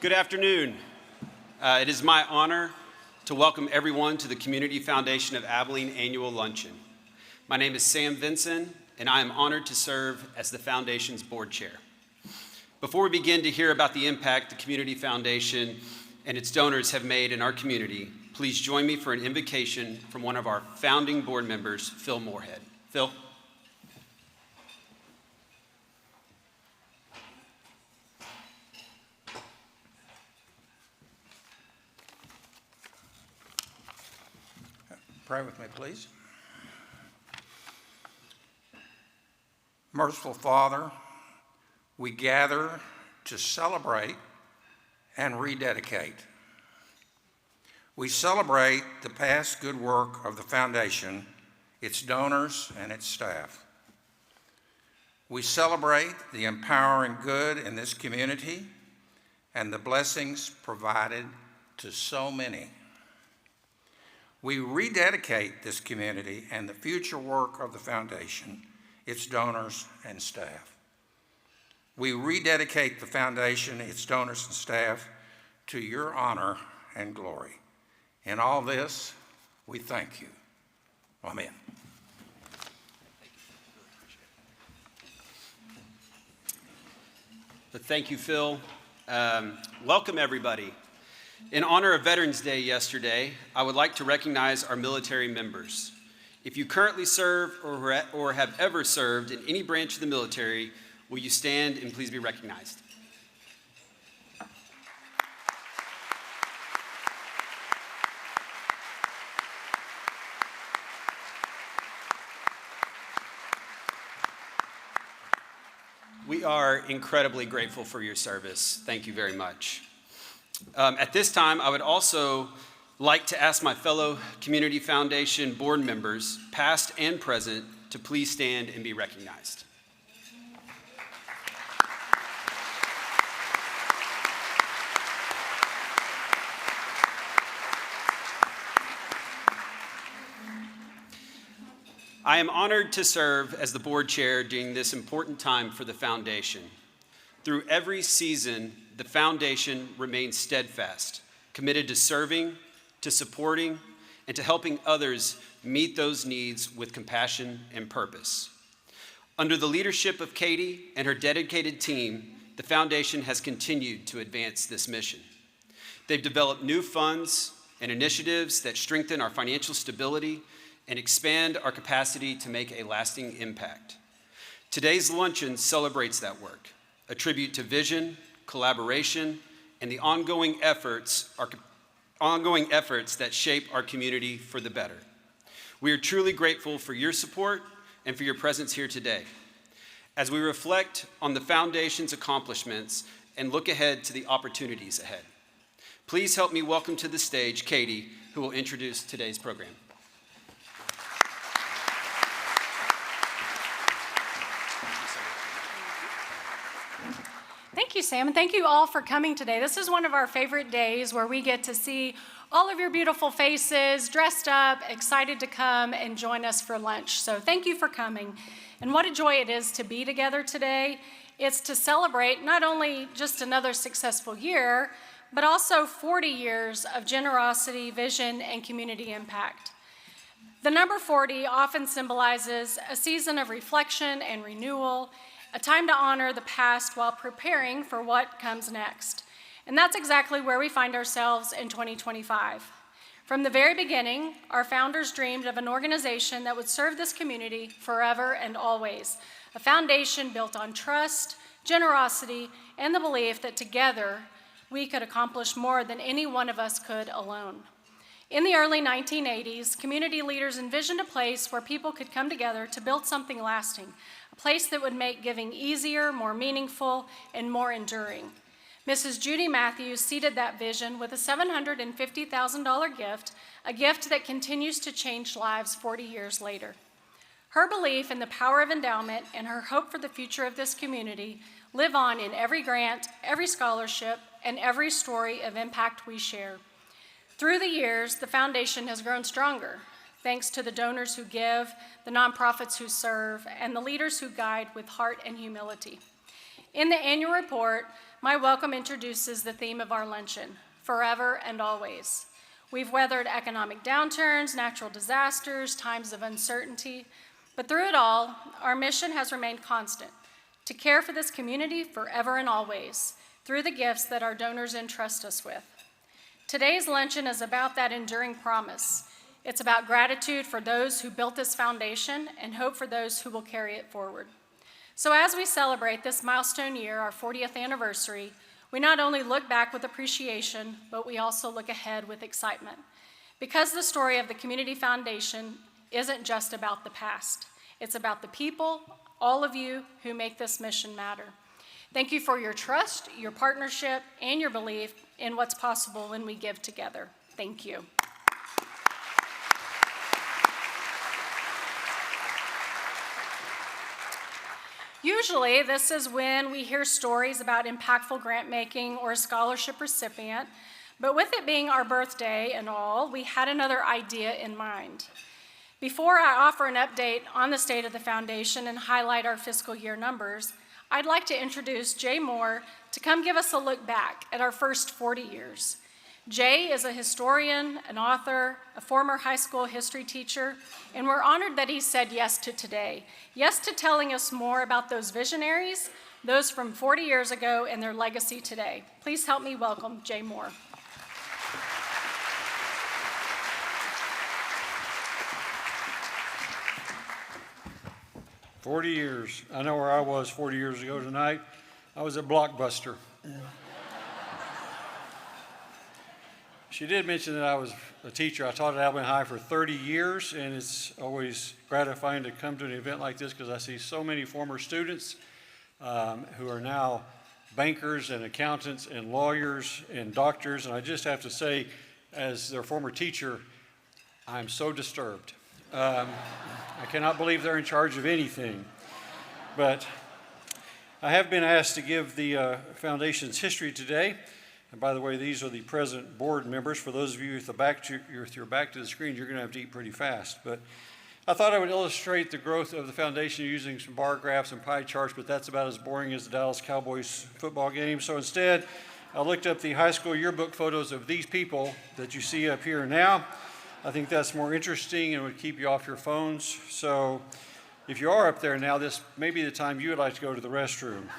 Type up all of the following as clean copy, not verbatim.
Good afternoon. It is my honor to welcome everyone to the Community Foundation of Abilene Annual Luncheon. My name is Sam Vinson, and I am honored to serve as the Foundation's board chair. Before we begin to hear about the impact the Community Foundation and its donors have made in our community, please join me for an invocation from one of our founding board members, Phil Moorhead. Phil. Pray with me, please. Merciful Father, we gather to celebrate and rededicate. We celebrate the past good work of the Foundation, its donors, and its staff. We celebrate the empowering good in this community and the blessings provided to so many. We rededicate this community and the future work of the Foundation, its donors and staff. We rededicate the Foundation, its donors and staff, to your honor and glory. In all this, we thank you. Amen. Thank you, Phil. Welcome, everybody. In honor of Veterans Day yesterday, I would like to recognize our military members. If you currently serve or have ever served in any branch of the military, will you stand and please be recognized? We are incredibly grateful for your service. Thank you very much. At this time, I would also like to ask my fellow Community Foundation board members, past and present, to please stand and be recognized. I am honored to serve as the board chair during this important time for the Foundation. Through every season, the Foundation remains steadfast, committed to serving, to supporting, and to helping others meet those needs with compassion and purpose. Under the leadership of Katie and her dedicated team, the Foundation has continued to advance this mission. They've developed new funds and initiatives that strengthen our financial stability and expand our capacity to make a lasting impact. Today's luncheon celebrates that work, a tribute to vision, collaboration, and the ongoing efforts that shape our community for the better. We are truly grateful for your support and for your presence here today. As we reflect on the Foundation's accomplishments and look ahead to the opportunities ahead, please help me welcome to the stage Katie, who will introduce today's program. Thank you, Sam, and thank you all for coming today. This is one of our favorite days where we get to see all of your beautiful faces, dressed up, excited to come and join us for lunch. So thank you for coming. And what a joy it is to be together today. It's to celebrate not only just another successful year, but also 40 years of generosity, vision, and community impact. The number 40 often symbolizes a season of reflection and renewal, a time to honor the past while preparing for what comes next. And that's exactly where we find ourselves in 2025. From the very beginning, our founders dreamed of an organization that would serve this community forever and always, a foundation built on trust, generosity, and the belief that together we could accomplish more than any one of us could alone. In the early 1980s, community leaders envisioned a place where people could come together to build something lasting, a place that would make giving easier, more meaningful, and more enduring. Mrs. Judy Matthews seeded that vision with a $750,000 gift, a gift that continues to change lives 40 years later. Her belief in the power of endowment and her hope for the future of this community live on in every grant, every scholarship, and every story of impact we share. Through the years, the Foundation has grown stronger, thanks to the donors who give, the nonprofits who serve, and the leaders who guide with heart and humility. In the annual report, my welcome introduces the theme of our luncheon, forever and always. We've weathered economic downturns, natural disasters, times of uncertainty, but through it all, our mission has remained constant, to care for this community forever and always, through the gifts that our donors entrust us with. Today's luncheon is about that enduring promise. It's about gratitude for those who built this foundation and hope for those who will carry it forward. So as we celebrate this milestone year, our 40th anniversary, we not only look back with appreciation, but we also look ahead with excitement. Because the story of the Community Foundation isn't just about the past. It's about the people, all of you, who make this mission matter. Thank you for your trust, your partnership, and your belief in what's possible when we give together. Thank you. Usually, this is when we hear stories about impactful grant making or a scholarship recipient, but with it being our birthday and all, we had another idea in mind. Before I offer an update on the state of the foundation and highlight our fiscal year numbers, I'd like to introduce Jay Moore to come give us a look back at our first 40 years. Jay is a historian, an author, a former high school history teacher, and we're honored that he said yes to today. Yes to telling us more about those visionaries, those from 40 years ago and their legacy today. Please help me welcome Jay Moore. "40 years. I know where I was 40 years ago tonight. I was at Blockbuster. She did mention that I was a teacher. I taught at Abilene High for 30 years, and it's always gratifying to come to an event like this because I see so many former students who are now bankers and accountants and lawyers and doctors, and I just have to say, as their former teacher, I'm so disturbed. I cannot believe they're in charge of anything. But I have been asked to give the foundation's history today. And by the way, these are the present board members. For those of you with your back to the screen, you're going to have to eat pretty fast. But I thought I would illustrate the growth of the foundation using some bar graphs and pie charts, but that's about as boring as the Dallas Cowboys football game. So instead, I looked up the high school yearbook photos of these people that you see up here now. I think that's more interesting and would keep you off your phones. So if you are up there now, this may be the time you would like to go to the restroom.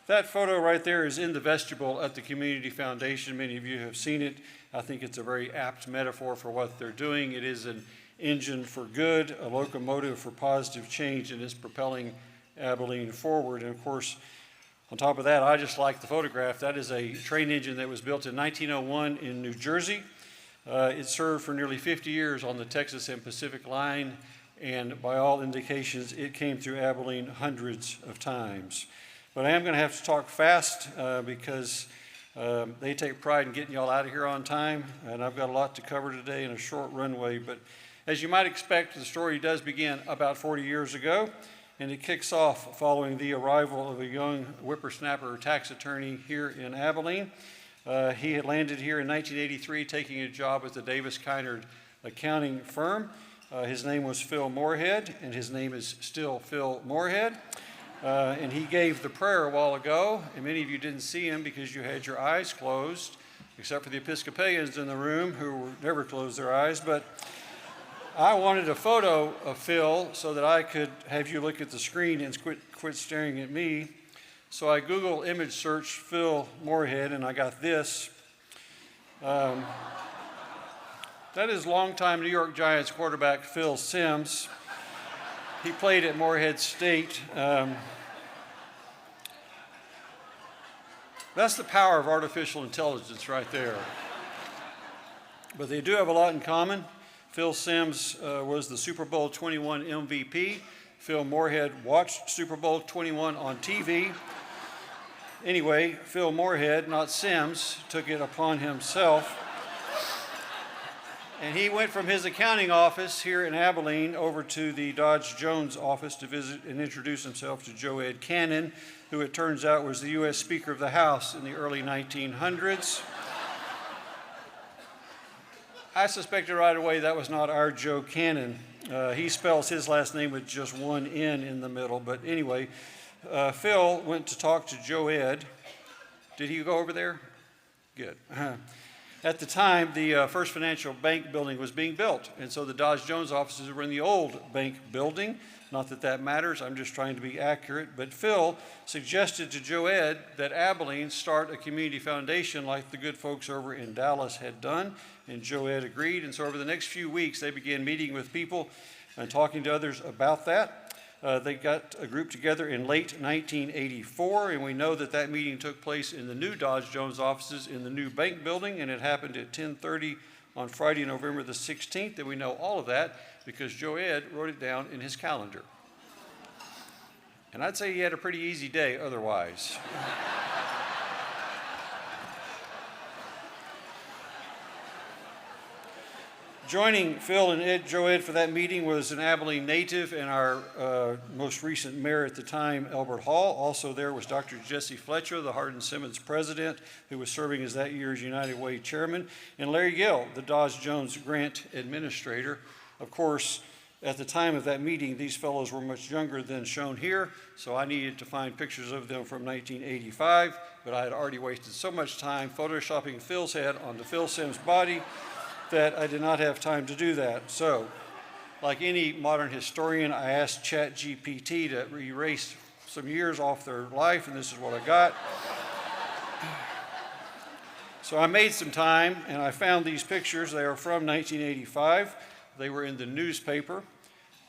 That photo right there is in the vestibule at the Community Foundation. Many of you have seen it. I think it's a very apt metaphor for what they're doing. It is an engine for good, a locomotive for positive change, and is propelling Abilene forward. And of course, on top of that, I just like the photograph. That is a train engine that was built in 1901 in New Jersey. It served for nearly 50 years on the Texas and Pacific line, and by all indications, it came through Abilene hundreds of times. But I am going to have to talk fast because they take pride in getting y'all out of here on time, and I've got a lot to cover today in a short runway. But as you might expect, the story does begin about 40 years ago, and it kicks off following the arrival of a young whippersnapper tax attorney here in Abilene. He had landed here in 1983 taking a job with the Davis-Keinard accounting firm. His name was Phil Moorhead, and his name is still Phil Moorhead. And he gave the prayer a while ago, and many of you didn't see him because you had your eyes closed, except for the Episcopalians in the room who never close their eyes. But I wanted a photo of Phil so that I could have you look at the screen and quit staring at me. So I Google image searched Phil Moorhead, and I got this. That is longtime New York Giants quarterback Phil Simms. He played at Moorhead State. That's the power of artificial intelligence right there. But they do have a lot in common. Phil Simms was the Super Bowl 21 MVP. Phil Moorhead watched Super Bowl 21 on TV. Anyway, Phil Moorhead, not Simms, took it upon himself. And he went from his accounting office here in Abilene over to the Dodge Jones office to visit and introduce himself to Joe Ed Cannon, who it turns out was the U.S. Speaker of the House in the early 1900s. I suspected right away that was not our Joe Cannon. He spells his last name with just one N in the middle. But anyway, Phil went to talk to Joe Ed. Did he go over there? Good. At the time, the First Financial Bank building was being built, and so the Dodge Jones offices were in the old bank building. Not that that matters, I'm just trying to be accurate, but Phil suggested to Joe Ed that Abilene start a community foundation like the good folks over in Dallas had done, and Joe Ed agreed, and so over the next few weeks, they began meeting with people and talking to others about that. They got a group together in late 1984, and we know that that meeting took place in the new Dodge Jones offices in the new bank building, and it happened at 10:30 on Friday, November the 16th, and we know all of that because Joe Ed wrote it down in his calendar. And I'd say he had a pretty easy day otherwise. Joining Phil and Joe Ed for that meeting was an Abilene native and our most recent mayor at the time, Elbert Hall. Also there was Dr. Jesse Fletcher, the Hardin Simmons president, who was serving as that year's United Way chairman, and Larry Gill, the Dodge Jones grant administrator. Of course, at the time of that meeting, these fellows were much younger than shown here, so I needed to find pictures of them from 1985, but I had already wasted so much time photoshopping Phil's head onto Phil Sims' body that I did not have time to do that. So, like any modern historian, I asked ChatGPT to erase some years off their life, and this is what I got. So I made some time, and I found these pictures. They are from 1985. They were in the newspaper.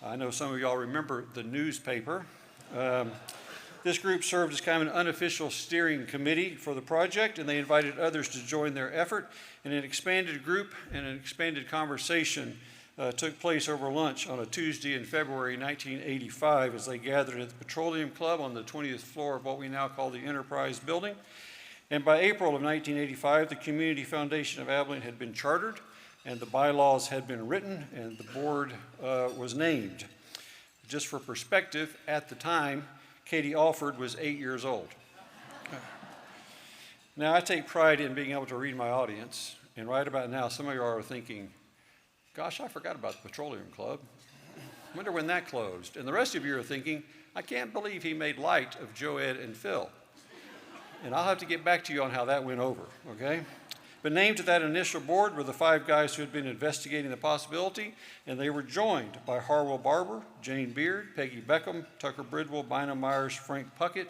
I know some of y'all remember the newspaper. This group served as kind of an unofficial steering committee for the project, and they invited others to join their effort. And an expanded group and an expanded conversation took place over lunch on a Tuesday in February 1985 as they gathered at the Petroleum Club on the 20th floor of what we now call the Enterprise Building. And by April of 1985, the Community Foundation of Abilene had been chartered, and the bylaws had been written, and the board was named. Just for perspective, at the time, Katie Alford was 8 years old. Now, I take pride in being able to read my audience, and right about now, some of you are thinking, gosh, I forgot about the Petroleum Club. I wonder when that closed. And the rest of you are thinking, I can't believe he made light of Joe Ed and Phil. And I'll have to get back to you on how that went over, okay? But named to that initial board were the 5 guys who had been investigating the possibility, and they were joined by Harwell Barber, Jane Beard, Peggy Beckham, Tucker Bridwell, Bynum Myers, Frank Puckett,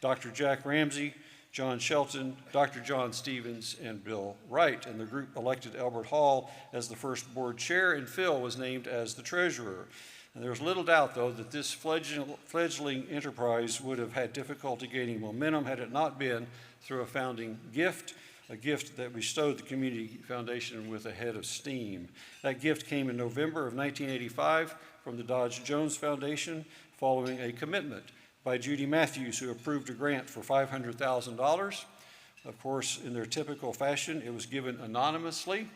Dr. Jack Ramsey, John Shelton, Dr. John Stevens, and Bill Wright. And the group elected Elbert Hall as the first board chair, and Phil was named as the treasurer. And there's little doubt, though, that this fledgling enterprise would have had difficulty gaining momentum had it not been through a founding gift, a gift that bestowed the Community Foundation with a head of steam. That gift came in November of 1985 from the Dodge Jones Foundation following a commitment by Judy Matthews, who approved a grant for $500,000. Of course, in their typical fashion, it was given anonymously,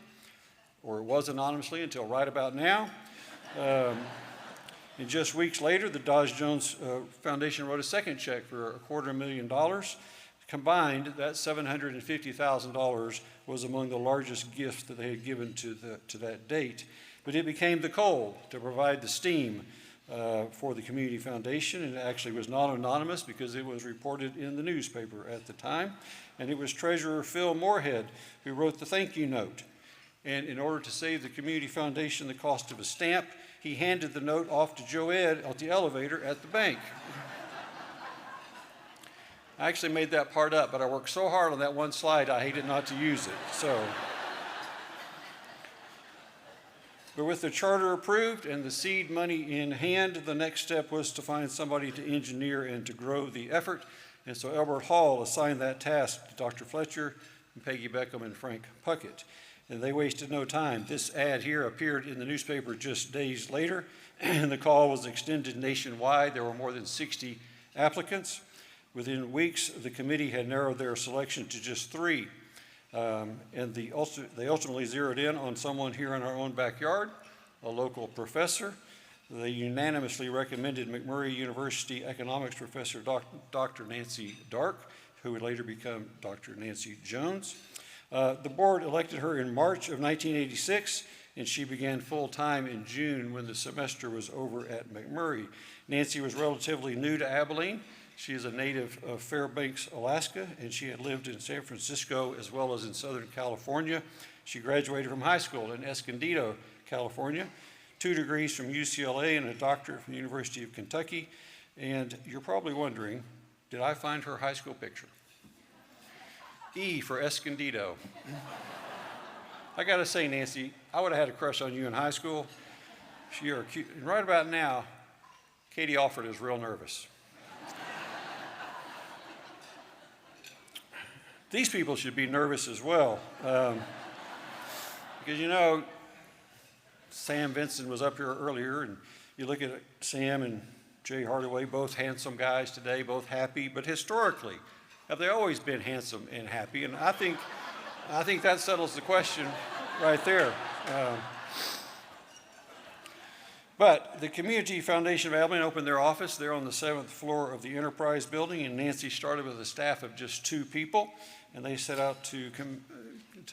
or it was anonymously until right about now. And just weeks later, the Dodge Jones Foundation wrote a second check for $250,000. Combined, that $750,000 was among the largest gifts that they had given to that date. But it became the coal to provide the steam for the Community Foundation, and it actually was not anonymous because it was reported in the newspaper at the time. And it was Treasurer Phil Moorhead who wrote the thank you note. And in order to save the Community Foundation the cost of a stamp, he handed the note off to Joe Ed at the elevator at the bank. I actually made that part up, but I worked so hard on that one slide, I hated not to use it. But with the charter approved and the seed money in hand, the next step was to find somebody to engineer and to grow the effort. And so Elbert Hall assigned that task to Dr. Fletcher, and Peggy Beckham, and Frank Puckett. And they wasted no time. This ad here appeared in the newspaper just days later, and the call was extended nationwide. There were more than 60 applicants. Within weeks, the committee had narrowed their selection to just 3. And they ultimately zeroed in on someone here in our own backyard, a local professor. They unanimously recommended McMurray University economics professor Dr. Nancy Dark, who would later become Dr. Nancy Jones. The board elected her in March of 1986, and she began full-time in June when the semester was over at McMurray. Nancy was relatively new to Abilene, She is a native of Fairbanks, Alaska, and she had lived in San Francisco as well as in Southern California. She graduated from high school in Escondido, California, 2 degrees from UCLA and a doctorate from the University of Kentucky. And you're probably wondering, did I find her high school picture? E for Escondido. I gotta say, Nancy, I would have had a crush on you in high school. You're cute. And right about now, Katie Alford is real nervous. These people should be nervous as well. Because you know, Sam Vincent was up here earlier, and you look at Sam and Jay Hardaway, both handsome guys today, both happy, but historically, have they always been handsome and happy? And I think that settles the question right there. But the Community Foundation of Abilene opened their office there on the 7th floor of the Enterprise Building, and Nancy started with a staff of just 2 people, and they set out to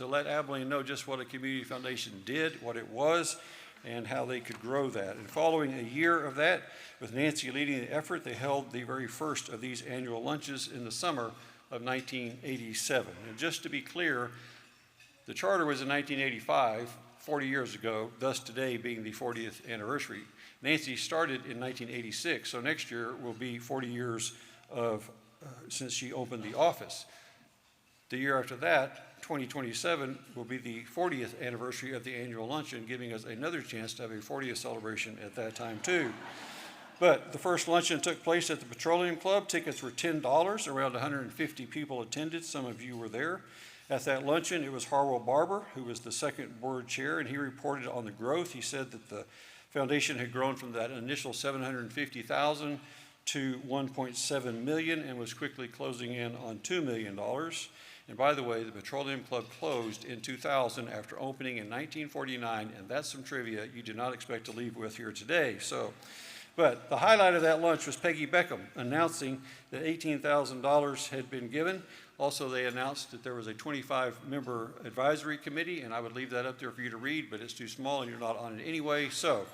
let Abilene know just what a community foundation did, what it was, and how they could grow that. And following a year of that, with Nancy leading the effort, they held the very first of these annual lunches in the summer of 1987. And just to be clear, the charter was in 1985, 40 years ago, thus today being the 40th anniversary. Nancy started in 1986, so next year will be 40 years since she opened the office. The year after that, 2027, will be the 40th anniversary of the annual luncheon, giving us another chance to have a 40th celebration at that time too. But the first luncheon took place at the Petroleum Club. Tickets were $10. Around 150 people attended. Some of you were there. At that luncheon, it was Harwell Barber, who was the second board chair, and he reported on the growth. He said that the foundation had grown from that initial $750,000 to $1.7 million and was quickly closing in on $2 million. And by the way, the Petroleum Club closed in 2000 after opening in 1949, and that's some trivia you did not expect to leave with here today. But the highlight of that lunch was Peggy Beckham announcing that $18,000 had been given. Also, they announced that there was a 25-member advisory committee, and I would leave that up there for you to read, but it's too small and you're not on it anyway. So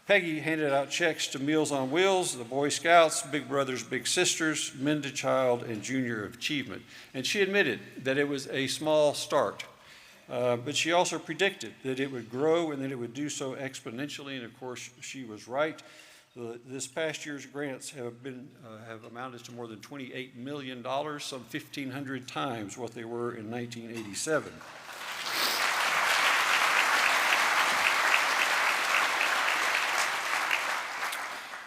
Peggy handed out checks to Meals on Wheels, the Boy Scouts, Big Brothers Big Sisters, Men to Child, and Junior Achievement. And she admitted that it was a small start, but she also predicted that it would grow and that it would do so exponentially, and of course she was right. This past year's grants have amounted to more than $28 million, some 1,500 times what they were in 1987.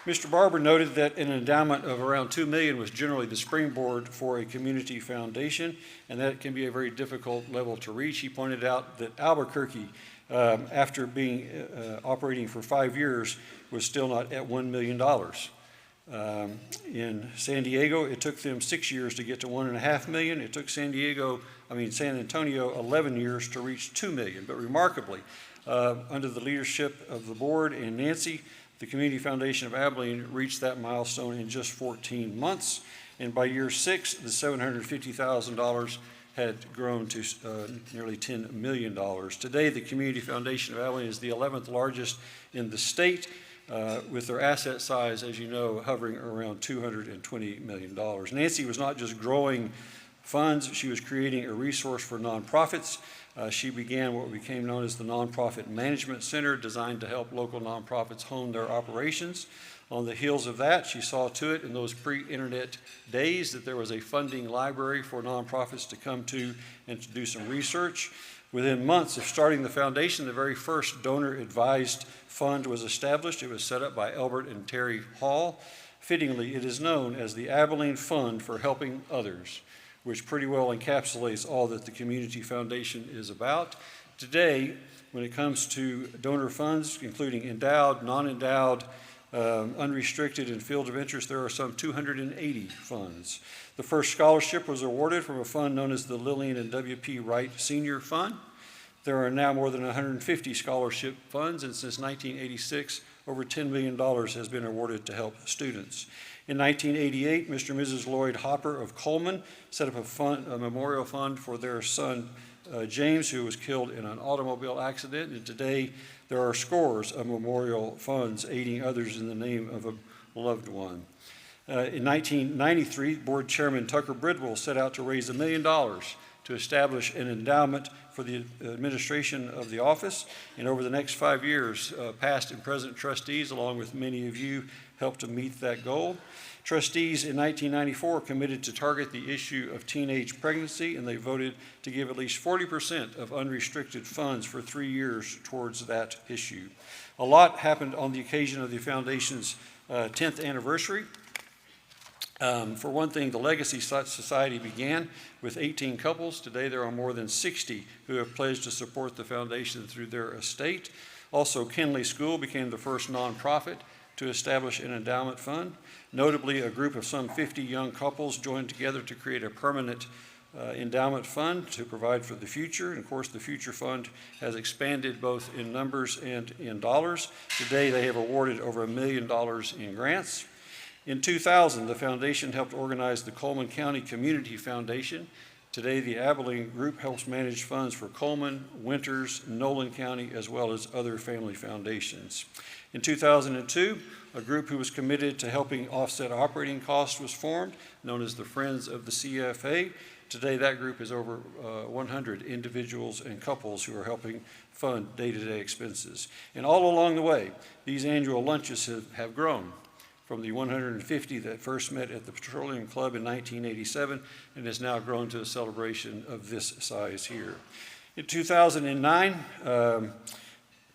Mr. Barber noted that an endowment of around $2 million was generally the springboard for a community foundation, and that can be a very difficult level to reach. He pointed out that Albuquerque, after being operating for 5 years, was still not at $1 million. In San Diego, it took them 6 years to get to $1.5 million. It took San Antonio 11 years to reach $2 million. But remarkably, under the leadership of the board and Nancy, the Community Foundation of Abilene reached that milestone in just 14 months. And by year 6, the $750,000 had grown to nearly $10 million. Today, the Community Foundation of Abilene is the 11th largest in the state, with their asset size, as you know, hovering around $220 million. Nancy was not just growing funds, she was creating a resource for nonprofits. She began what became known as the Nonprofit Management Center, designed to help local nonprofits hone their operations. On the heels of that, she saw to it in those pre-internet days that there was a funding library for nonprofits to come to and to do some research. Within months of starting the foundation, the very first donor-advised fund was established. It was set up by Albert and Terry Hall. Fittingly, it is known as the Abilene Fund for Helping Others, which pretty well encapsulates all that the Community Foundation is about. Today, when it comes to donor funds, including endowed, non-endowed, unrestricted, and field of interest, there are some 280 funds. The first scholarship was awarded from a fund known as the Lillian and W.P. Wright Senior Fund. There are now more than 150 scholarship funds, and since 1986, over $10 million has been awarded to help students. In 1988, Mr. and Mrs. Lloyd Hopper of Coleman set up a memorial fund for their son, James, who was killed in an automobile accident, and today there are scores of memorial funds aiding others in the name of a loved one. In 1993, Board Chairman Tucker Bridwell set out to raise $1 million to establish an endowment for the administration of the office. And over the next 5 years, past and present trustees, along with many of you, helped to meet that goal. Trustees in 1994 committed to target the issue of teenage pregnancy, and they voted to give at least 40% of unrestricted funds for 3 years towards that issue. A lot happened on the occasion of the foundation's 10th anniversary. For one thing, the Legacy Society began with 18 couples. Today there are more than 60 who have pledged to support the foundation through their estate. Also, Kinley School became the first nonprofit to establish an endowment fund. Notably, a group of some 50 young couples joined together to create a permanent endowment fund to provide for the future. And of course, the future fund has expanded both in numbers and in dollars. Today, they have awarded over $1 million in grants. In 2000, the foundation helped organize the Coleman County Community Foundation. Today, the Abilene Group helps manage funds for Coleman, Winters, Nolan County, as well as other family foundations. In 2002, a group who was committed to helping offset operating costs was formed, known as the Friends of the CFA. Today, that group is over 100 individuals and couples who are helping fund day-to-day expenses. And all along the way, these annual lunches have grown from the 150 that first met at the Petroleum Club in 1987 and has now grown to a celebration of this size here. In 2009,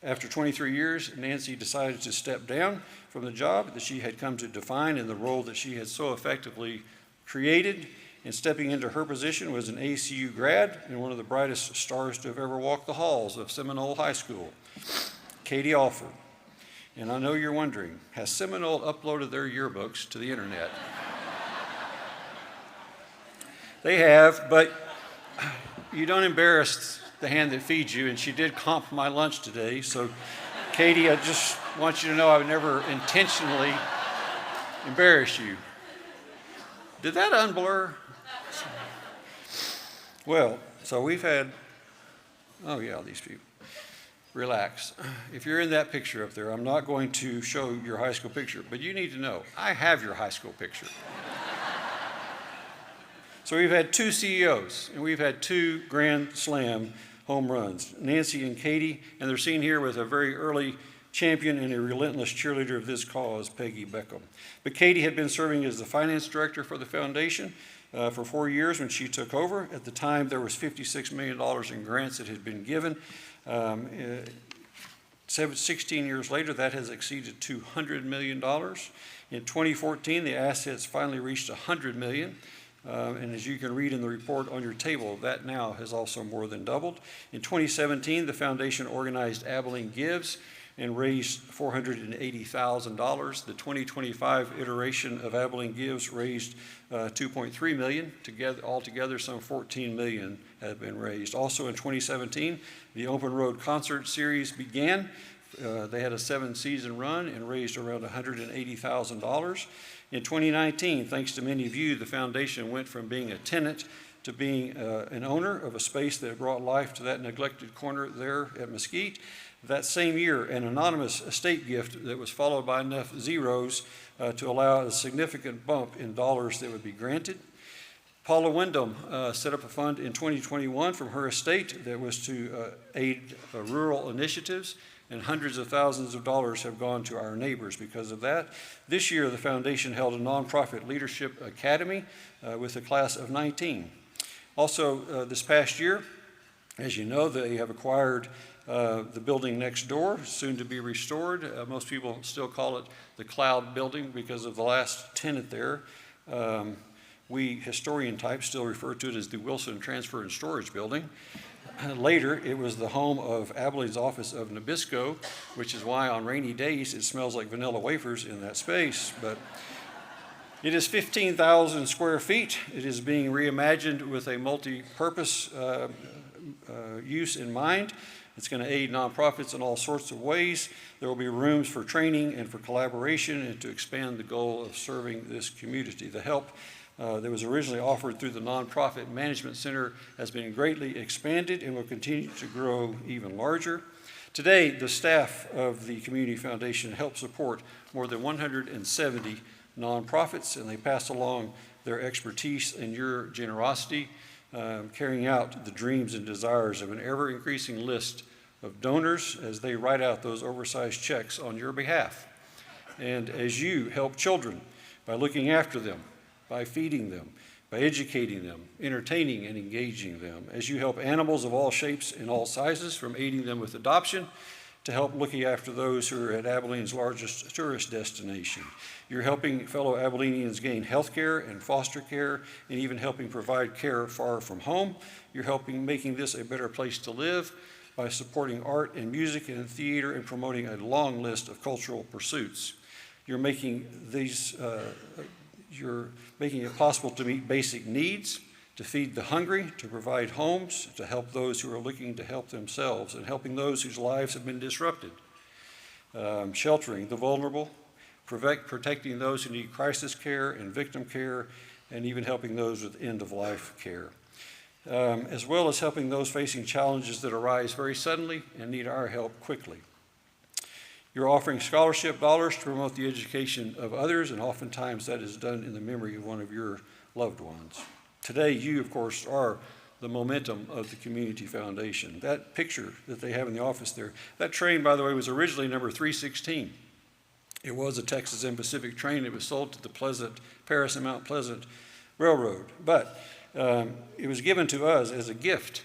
after 23 years, Nancy decided to step down from the job that she had come to define in the role that she had so effectively created. And stepping into her position was an ACU grad and one of the brightest stars to have ever walked the halls of Seminole High School, Katie Alford. And I know you're wondering, has Seminole uploaded their yearbooks to the internet? They have, but you don't embarrass the hand that feeds you, and she did comp my lunch today. So, Katie, I just want you to know I would never intentionally embarrass you. Did that unblur? Well, so we've had, oh yeah, these people. Relax. If you're in that picture up there, I'm not going to show your high school picture, but you need to know, I have your high school picture. So we've had 2 CEOs, and we've had 2 Grand Slam home runs, Nancy and Katie, and they're seen here with a very early champion and a relentless cheerleader of this cause, Peggy Beckham. But Katie had been serving as the finance director for the foundation for 4 years when she took over. At the time, there was $56 million in grants that had been given. 16 years later, that has exceeded $200 million. In 2014, the assets finally reached $100 million. And as you can read in the report on your table, that now has also more than doubled. In 2017, the foundation organized Abilene Gives and raised $480,000. The 2025 iteration of Abilene Gives raised $2.3 million. Altogether, some $14 million have been raised. Also in 2017, the Open Road Concert Series began. They had a 7-season run and raised around $180,000. In 2019, thanks to many of you, the foundation went from being a tenant to being an owner of a space that brought life to that neglected corner there at Mesquite. That same year, an anonymous estate gift that was followed by enough zeros to allow a significant bump in dollars that would be granted. Paula Wyndham set up a fund in 2021 from her estate that was to aid rural initiatives, and hundreds of thousands of dollars have gone to our neighbors because of that. This year, the foundation held a nonprofit leadership academy with a class of 19. Also, this past year, as you know, they have acquired the building next door, soon to be restored. Most people still call it the Cloud Building because of the last tenant there. We historian types still refer to it as the Wilson Transfer and Storage Building. Later, it was the home of Abilene's office of Nabisco, which is why on rainy days it smells like vanilla wafers in that space. But it is 15,000 square feet. It is being reimagined with a multi-purpose use in mind. It's going to aid nonprofits in all sorts of ways. There will be rooms for training and for collaboration and to expand the goal of serving this community. The help that was originally offered through the Nonprofit Management Center has been greatly expanded and will continue to grow even larger. Today, the staff of the Community Foundation help support more than 170 nonprofits, and they pass along their expertise and your generosity, carrying out the dreams and desires of an ever-increasing list of donors as they write out those oversized checks on your behalf. And as you help children by looking after them, by feeding them, by educating them, entertaining and engaging them, as you help animals of all shapes and all sizes, from aiding them with adoption to help looking after those who are at Abilene's largest tourist destination. You're helping fellow Abilenians gain health care and foster care, and even helping provide care far from home. You're helping making this a better place to live by supporting art and music and theater and promoting a long list of cultural pursuits. You're making it possible to meet basic needs, to feed the hungry, to provide homes, to help those who are looking to help themselves, and helping those whose lives have been disrupted, sheltering the vulnerable, protecting those who need crisis care and victim care, and even helping those with end-of-life care, as well as helping those facing challenges that arise very suddenly and need our help quickly. You're offering scholarship dollars to promote the education of others, and oftentimes that is done in the memory of one of your loved ones. Today, you, of course, are the momentum of the Community Foundation. That picture that they have in the office there, that train, by the way, was originally number 316. It was a Texas and Pacific train. It was sold to the Paris and Mount Pleasant Railroad, but it was given to us as a gift.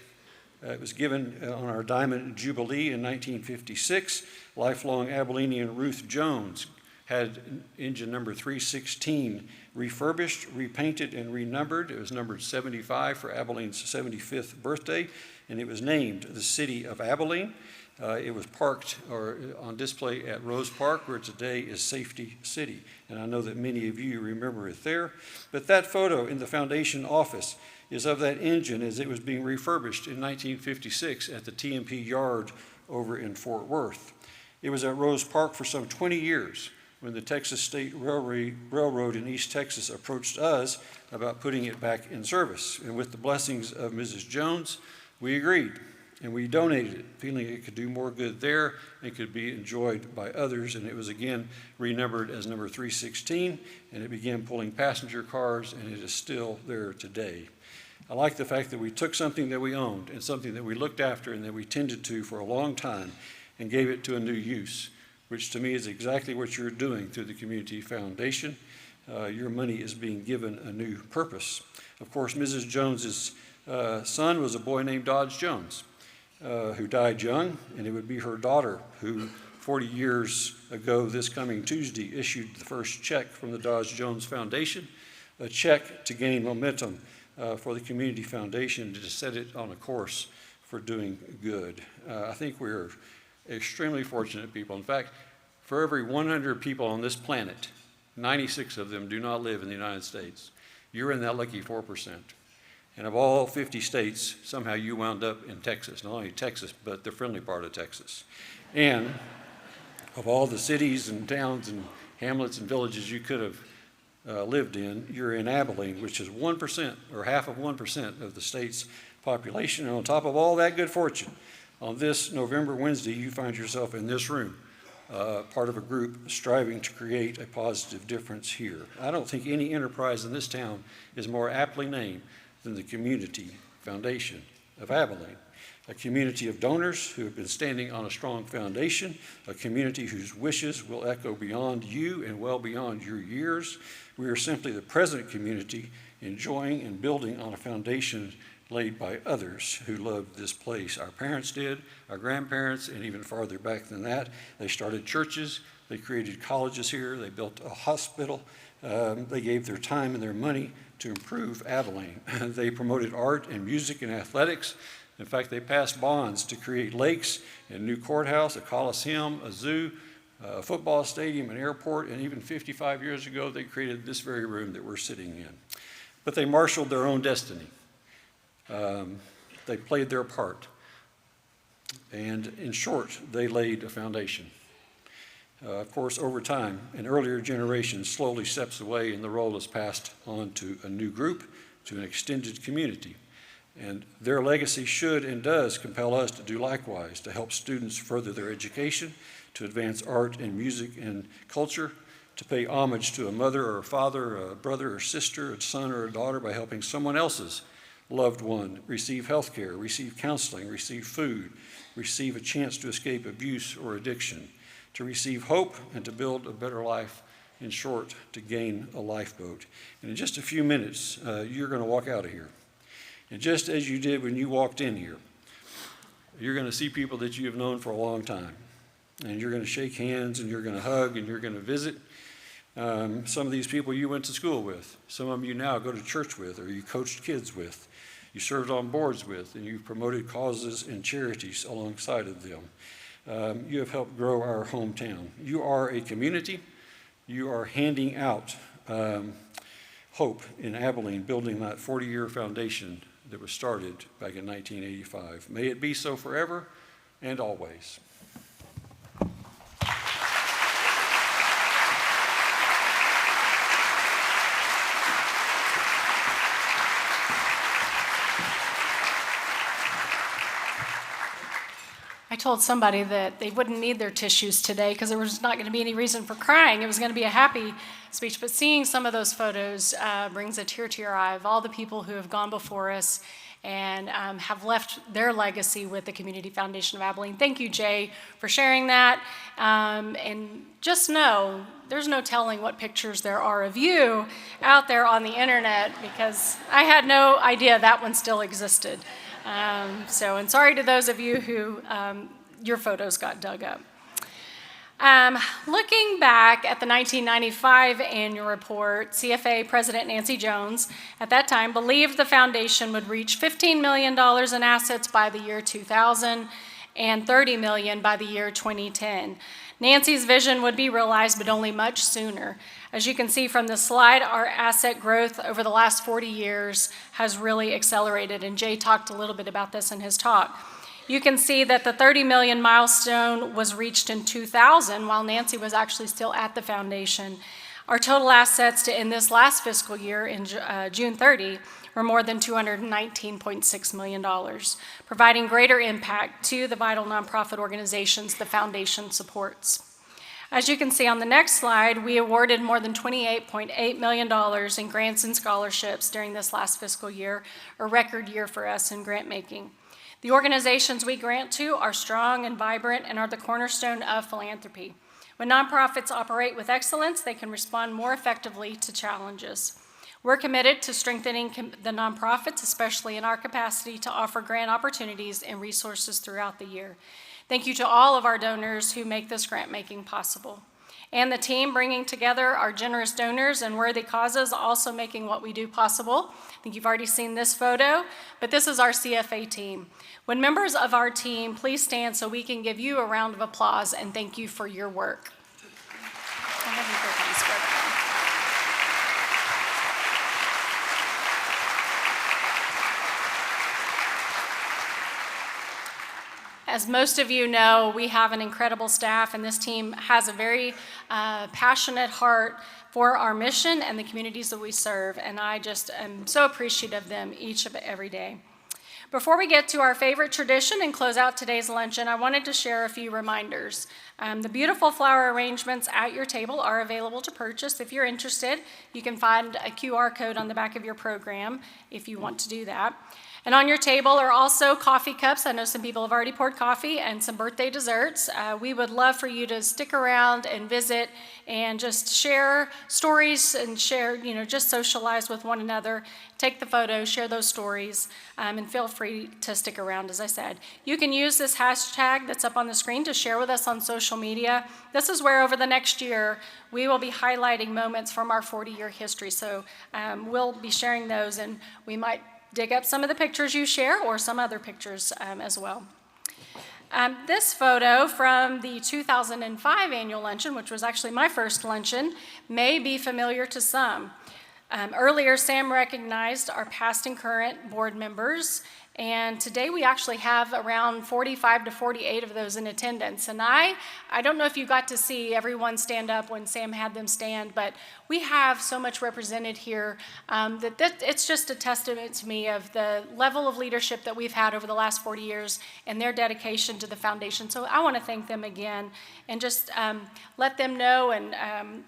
It was given on our Diamond Jubilee in 1956. Lifelong Abilenian Ruth Jones had engine number 316 refurbished, repainted, and renumbered. It was numbered 75 for Abilene's 75th birthday, and it was named the City of Abilene. It was parked or on display at Rose Park, where today is Safety City, and I know that many of you remember it there. But that photo in the foundation office is of that engine as it was being refurbished in 1956 at the TMP yard over in Fort Worth. It was at Rose Park for some 20 years when the Texas State Railroad in East Texas approached us about putting it back in service. And with the blessings of Mrs. Jones, we agreed, and we donated it, feeling it could do more good there and could be enjoyed by others. And it was again renumbered as number 316, and it began pulling passenger cars, and it is still there today. I like the fact that we took something that we owned and something that we looked after and that we tended to for a long time and gave it to a new use, which to me is exactly what you're doing through the Community Foundation. Your money is being given a new purpose. Of course, Mrs. Jones's son was a boy named Dodge Jones, who died young, and it would be her daughter who 40 years ago this coming Tuesday issued the first check from the Dodge Jones Foundation, a check to gain momentum for the Community Foundation, to set it on a course for doing good. I think we're extremely fortunate people. In fact, for every 100 people on this planet, 96 of them do not live in the United States. You're in that lucky 4%. And of all 50 states, somehow you wound up in Texas. Not only Texas, but the friendly part of Texas. And of all the cities and towns and hamlets and villages you could have lived in, you're in Abilene, which is 1% or half of 1% of the state's population. And on top of all that good fortune, on this November Wednesday, you find yourself in this room, part of a group striving to create a positive difference here. I don't think any enterprise in this town is more aptly named than the Community Foundation of Abilene. A community of donors who have been standing on a strong foundation, a community whose wishes will echo beyond you and well beyond your years. We are simply the present community enjoying and building on a foundation laid by others who loved this place. Our parents did, our grandparents, and even farther back than that. They started churches, they created colleges here, they built a hospital, they gave their time and their money to improve Abilene. They promoted art and music and athletics. In fact, they passed bonds to create lakes and a new courthouse, a coliseum, a zoo, a football stadium, an airport, and even 55 years ago, they created this very room that we're sitting in. But they marshaled their own destiny. They played their part. And in short, they laid a foundation. Of course, over time, an earlier generation slowly steps away and the role is passed on to a new group, to an extended community. And their legacy should and does compel us to do likewise, to help students further their education, to advance art and music and culture, to pay homage to a mother or a father, a brother or sister, a son or a daughter by helping someone else's loved one receive health care, receive counseling, receive food, receive a chance to escape abuse or addiction, to receive hope and to build a better life, in short, to gain a lifeboat. And in just a few minutes, you're going to walk out of here. And just as you did when you walked in here, you're going to see people that you have known for a long time. And you're going to shake hands, and you're going to hug, and you're going to visit. Some of these people you went to school with. Some of them you now go to church with, or you coached kids with. You served on boards with, and you've promoted causes and charities alongside of them. You have helped grow our hometown. You are a community. You are handing out hope in Abilene, building that 40-year foundation that was started back in 1985. May it be so forever and always. I told somebody that they wouldn't need their tissues today because there was not going to be any reason for crying. It was going to be a happy speech. But seeing some of those photos brings a tear to your eye of all the people who have gone before us and have left their legacy with the Community Foundation of Abilene. Thank you, Jay, for sharing that. And just know there's no telling what pictures there are of you out there on the internet, because I had no idea that one still existed. And sorry to those of you who your photos got dug up. Looking back at the 1995 annual report, CFA President Nancy Jones at that time believed the foundation would reach $15 million in assets by the year 2000 and $30 million by the year 2010. Nancy's vision would be realized, but only much sooner. As you can see from the slide, our asset growth over the last 40 years has really accelerated, and Jay talked a little bit about this in his talk. You can see that the 30 million milestone was reached in 2000, while Nancy was actually still at the foundation. Our total assets to end this last fiscal year in June 30 were more than $219.6 million, providing greater impact to the vital nonprofit organizations the foundation supports. As you can see on the next slide, we awarded more than $28.8 million in grants and scholarships during this last fiscal year, a record year for us in grant making. The organizations we grant to are strong and vibrant and are the cornerstone of philanthropy. When nonprofits operate with excellence, they can respond more effectively to challenges. We're committed to strengthening the nonprofits, especially in our capacity to offer grant opportunities and resources throughout the year. Thank you to all of our donors who make this grant making possible. And the team bringing together our generous donors and worthy causes, also making what we do possible. I think you've already seen this photo, but this is our CFA team. When members of our team, please stand so we can give you a round of applause and thank you for your work. As most of you know, we have an incredible staff, and this team has a very passionate heart for our mission and the communities that we serve, and I just am so appreciative of them each and every day. Before we get to our favorite tradition and close out today's luncheon, I wanted to share a few reminders. The beautiful flower arrangements at your table are available to purchase. If you're interested, you can find a QR code on the back of your program if you want to do that. And on your table are also coffee cups. I know some people have already poured coffee, and some birthday desserts. We would love for you to stick around and visit and just share stories and share, just socialize with one another. Take the photos, share those stories, and feel free to stick around, as I said. You can use this hashtag that's up on the screen to share with us on social media. This is where over the next year, we will be highlighting moments from our 40-year history. So we'll be sharing those, and we might dig up some of the pictures you share or some other pictures as well. This photo from the 2005 annual luncheon, which was actually my first luncheon, may be familiar to some. Earlier, Sam recognized our past and current board members, And today we actually have around 45 to 48 of those in attendance. And I don't know if you got to see everyone stand up when Sam had them stand, but we have so much represented here that it's just a testament to me of the level of leadership that we've had over the last 40 years and their dedication to the foundation. So I want to thank them again and just let them know and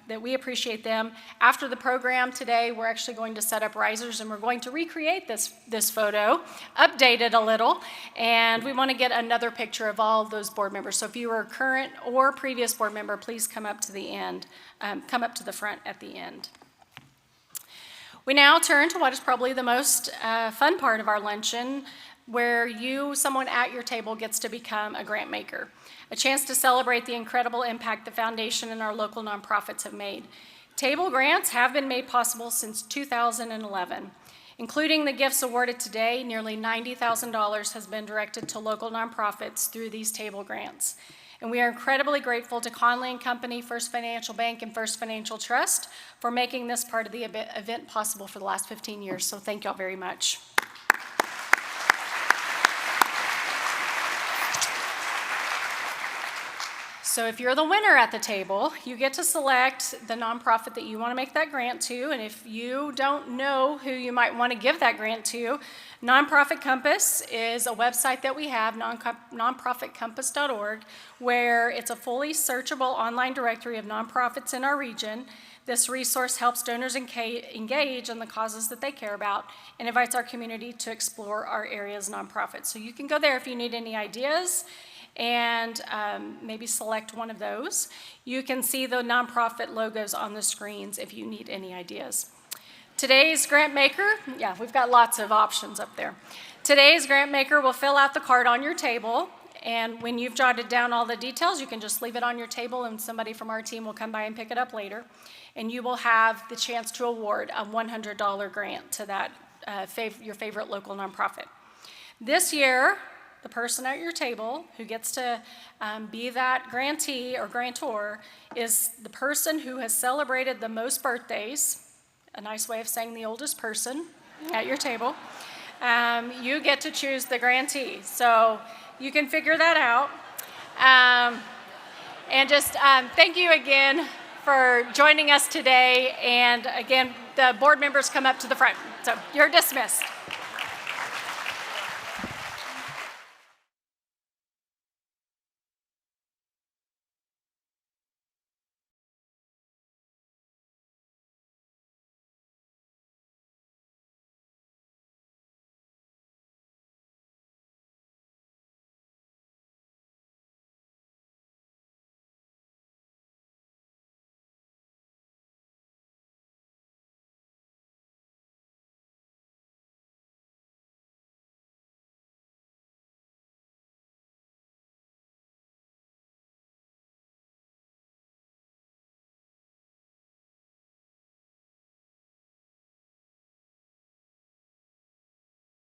that we appreciate them. After the program today, we're actually going to set up risers and we're going to recreate this photo, update it a little, and we want to get another picture of all of those board members. So if you are a current or previous board member, please come up to the end, come up to the front at the end. We now turn to what is probably the most fun part of our luncheon, where someone at your table gets to become a grant maker, a chance to celebrate the incredible impact the foundation and our local nonprofits have made. Table grants have been made possible since 2011. Including the gifts awarded today, nearly $90,000 has been directed to local nonprofits through these table grants. And we are incredibly grateful to Conley & Company, First Financial Bank, and First Financial Trust for making this part of the event possible for the last 15 years. So thank y'all very much. So if you're the winner at the table, you get to select the nonprofit that you want to make that grant to. And if you don't know who you might want to give that grant to, Nonprofit Compass is a website that we have, nonprofitcompass.org, where it's a fully searchable online directory of nonprofits in our region. This resource helps donors engage in the causes that they care about and invites our community to explore our area's nonprofits. So you can go there if you need any ideas and maybe select one of those. You can see the nonprofit logos on the screens if you need any ideas. Today's grant maker, yeah, we've got lots of options up there. Today's grant maker will fill out the card on your table, and when you've jotted down all the details, you can just leave it on your table and somebody from our team will come by and pick it up later. And you will have the chance to award a $100 grant to that your favorite local nonprofit. This year, the person at your table who gets to be that grantee or grantor is the person who has celebrated the most birthdays, a nice way of saying the oldest person at your table. You get to choose the grantee. So you can figure that out. And just thank you again for joining us today. And again, the board members come up to the front. So you're dismissed.